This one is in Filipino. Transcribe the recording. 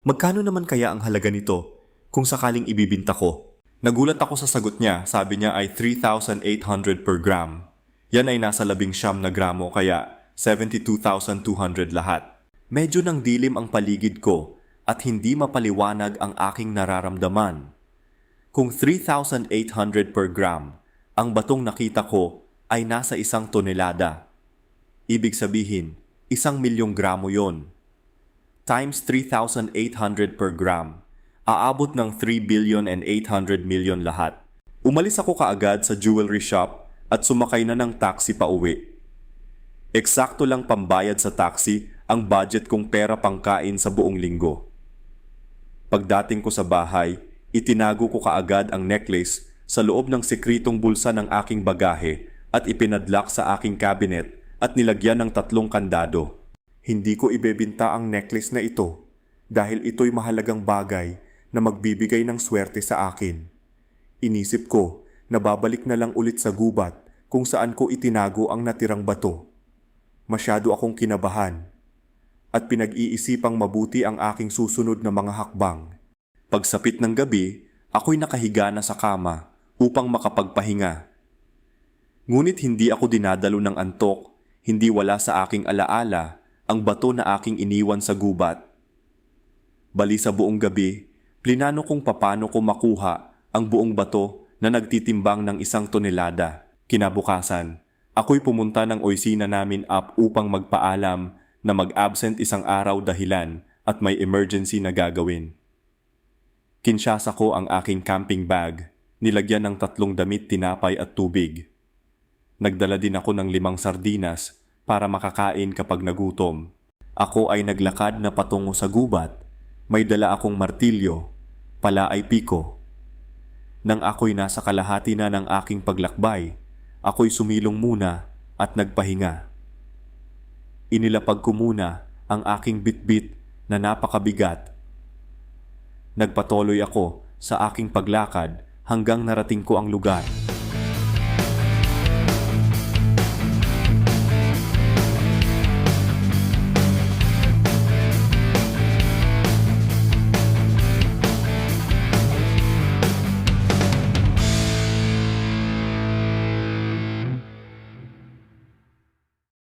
Magkano naman kaya ang halaga nito kung sakaling ibibinta ko? Nagulat ako sa sagot niya, sabi niya ay 3,800 per gram. Yan ay nasa 19 na gramo kaya 72,200 lahat. Medyo nang dilim ang paligid ko at hindi mapaliwanag ang aking nararamdaman. Kung 3,800 per gram, ang batong nakita ko ay nasa 1 tonelada. Ibig sabihin, 1,000,000 gramo yon. Times 3,800 per gram, aabot ng 3,800,000,000 lahat. Umalis ako kaagad sa jewelry shop at sumakay na ng taxi pa uwi. Eksakto lang pambayad sa taxi ang budget kong pera pangkain sa buong linggo. Pagdating ko sa bahay, itinago ko kaagad ang necklace sa loob ng sekretong bulsa ng aking bagahe at ipinadlock sa aking cabinet at nilagyan ng 3 kandado. Hindi ko ibebenta ang necklace na ito dahil ito'y mahalagang bagay na magbibigay ng swerte sa akin. Inisip ko na babalik na lang ulit sa gubat kung saan ko itinago ang natirang bato. Masyado akong kinabahan at pinag-iisipang mabuti ang aking susunod na mga hakbang. Pagsapit ng gabi, ako'y nakahiga na sa kama upang makapagpahinga. Ngunit hindi ako dinadalo ng antok, hindi wala sa aking alaala ang bato na aking iniwan sa gubat. Bali sa buong gabi, plinano kung paano ko makuha ang buong bato na nagtitimbang ng 1 tonelada. Kinabukasan, ako'y pumunta ng opisina namin upang magpaalam na mag-absent 1 araw dahilan at may emergency na gagawin. Kinsyasa ko ang aking camping bag, nilagyan ng 3 damit, tinapay at tubig. Nagdala din ako ng 5 sardinas para makakain kapag nagutom. Ako ay naglakad na patungo sa gubat. May dala akong martilyo, pala ay piko. Nang ako'y nasa kalahati na ng aking paglakbay, ako'y sumilong muna at nagpahinga. Inilapag ko muna ang aking bitbit na napakabigat. Nagpatuloy ako sa aking paglakad hanggang narating ko ang lugar.